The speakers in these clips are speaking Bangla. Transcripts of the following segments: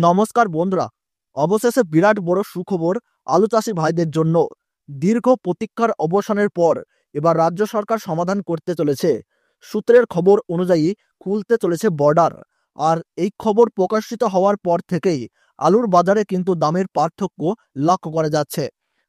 নমস্কার বন্ধুরা, অবশেষে বিরাট বড় সুখবর আলু চাষী ভাইদের জন্য। দীর্ঘ প্রতীক্ষার অবসানের পর এবার রাজ্য সরকার সমাধান করতে চলেছে। সূত্রের খবর অনুযায়ী খুলতে চলেছে বর্ডার। আর এই খবর প্রকাশিত হওয়ার পর থেকেই আলুর বাজারে কিন্তু দামের পার্থক্য লক্ষ্য করা যাচ্ছে।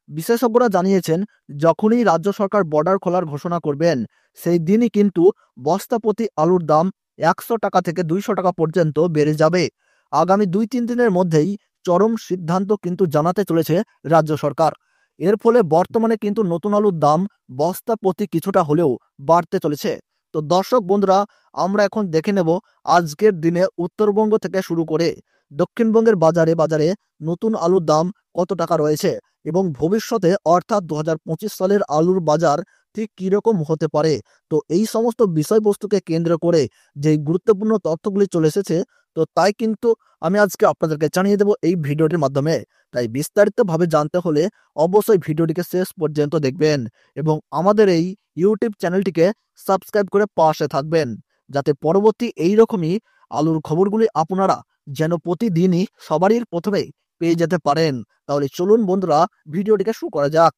বিশেষজ্ঞরা জানিয়েছেন, যখনই রাজ্য সরকার বর্ডার খোলার ঘোষণা করবেন সেই দিনই কিন্তু বস্তা প্রতি আলুর দাম 100 টাকা থেকে 200 টাকা পর্যন্ত বেড়ে যাবে। আগামী 2-3 দিনের মধ্যেই চরম সিদ্ধান্ত কিন্তু জানাতে চলেছে রাজ্য সরকার। এর ফলে বর্তমানে কিন্তু নতুন আলুর দাম বস্তা প্রতি কিছুটা হলেও বাড়তে চলেছে। তো দর্শক বন্ধুরা, আমরা এখন দেখে নেব আজকের দিনে উত্তরবঙ্গ থেকে শুরু করে দক্ষিণবঙ্গের বাজারে বাজারে নতুন আলুর দাম কত টাকা রয়েছে এবং ভবিষ্যতে অর্থাৎ 2025 সালের আলুর বাজার ঠিক কীরকম হতে পারে। তো এই সমস্ত বিষয়বস্তুকে কেন্দ্র করে যে গুরুত্বপূর্ণ তথ্যগুলি চলে এসেছে, তো তাই কিন্তু আমি আজকে আপনাদেরকে জানিয়ে দেব এই ভিডিওটির মাধ্যমে। তাই বিস্তারিতভাবে জানতে হলে অবশ্যই ভিডিওটিকে শেষ পর্যন্ত দেখবেন এবং আমাদের এই ইউটিউব চ্যানেলটিকে সাবস্ক্রাইব করে পাশে থাকবেন, যাতে পরবর্তী এই রকমই আলুর খবরগুলি আপনারা যেন প্রতিদিনই সবারই প্রথমে পেয়ে যেতে পারেন। তাহলে চলুন বন্ধুরা, ভিডিওটিকে শুরু করা যাক।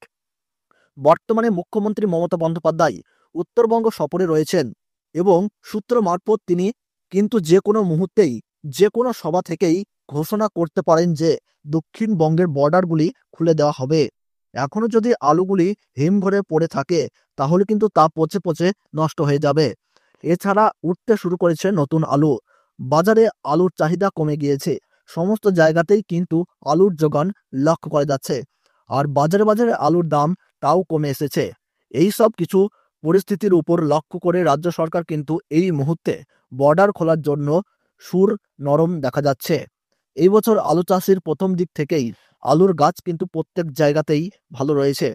বর্তমানে মুখ্যমন্ত্রী মমতা বন্দ্যোপাধ্যায় উত্তরবঙ্গ সফরে রয়েছেন এবং সূত্র মারফত তিনি কিন্তু যে কোনো মুহূর্তেই যে কোনো সভা থেকেই ঘোষণা করতে পারেন যে দক্ষিণবঙ্গের বর্ডারগুলি খুলে দেওয়া হবে। এখনো যদি আলুগুলি হিমঘরে পড়ে থাকে তাহলে কিন্তু তা পচে পচে নষ্ট হয়ে যাবে। এছাড়া উঠতে শুরু করেছে নতুন আলু। বাজারে আলুর চাহিদা কমে গিয়েছে। সমস্ত জায়গাতেই কিন্তু আলুর যোগান লক্ষ্য করা যাচ্ছে। আর বাজারে বাজারে আলুর দাম তাও কমে এসেছে। এই সব কিছু পরিস্থিতির উপর লক্ষ্য করে রাজ্য সরকার কিন্তু এই মুহূর্তে বর্ডার খোলার জন্য সুর নরম দেখা যাচ্ছে। এই বছর আলু চাষের প্রথম দিক থেকেই আলুর গাছ কিন্তু প্রত্যেক জায়গাতেই ভালো রয়েছে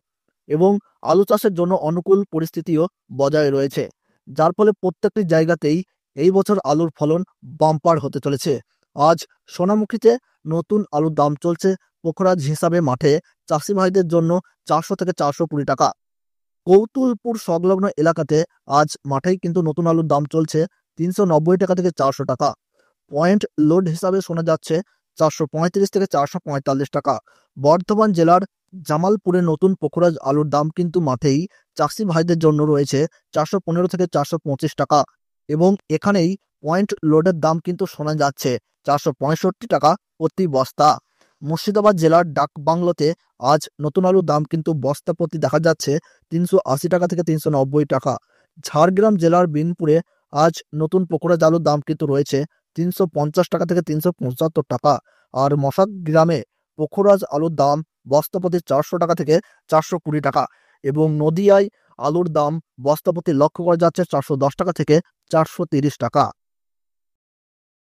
এবং আলু চাষের জন্য অনুকূল পরিস্থিতিও বজায় রয়েছে, যার ফলে প্রত্যেকটি জায়গাতেই এই বছর আলুর ফলন বাম্পার হতে চলেছে। আজ সোনামুখীতে নতুন আলুর দাম চলছে পোখরাজ হিসাবে মাঠে চাষি ভাইদের জন্য 400 থেকে 420 টাকা। কৌতুলপুর সংলগ্ন এলাকাতে আজ মাঠেই কিন্তু নতুন আলুর দাম চলছে 390 টাকা থেকে 400 টাকা। পয়েন্ট লোড হিসাবে শোনা যাচ্ছে 435 থেকে 445 টাকা। বর্ধমান জেলার জামালপুরে নতুন পোখরাজ আলুর দাম কিন্তু মাঠেই চাষি ভাইদের জন্য রয়েছে 415 থেকে 425 টাকা এবং এখানেই পয়েন্ট লোডের দাম কিন্তু শোনা যাচ্ছে 465 টাকা প্রতি বস্তা। মুর্শিদাবাদ জেলার ডাকবাংলোতে আজ নতুন আলুর দাম কিন্তু বস্তা প্রতি দেখা যাচ্ছে 380 টাকা থেকে 390 টাকা। ঝাড়গ্রাম জেলার বিনপুরে আজ নতুন পোখরাজ আলুর দাম কিন্তু রয়েছে 350 টাকা থেকে 375 টাকা। আর মশাক গ্রামে পোখরাজ আলুর দাম বস্তা প্রতি 400 টাকা থেকে 420 টাকা এবং নদিয়ায় আলুর দাম বস্তা প্রতি লক্ষ্য করা যাচ্ছে 410 টাকা থেকে 430 টাকা।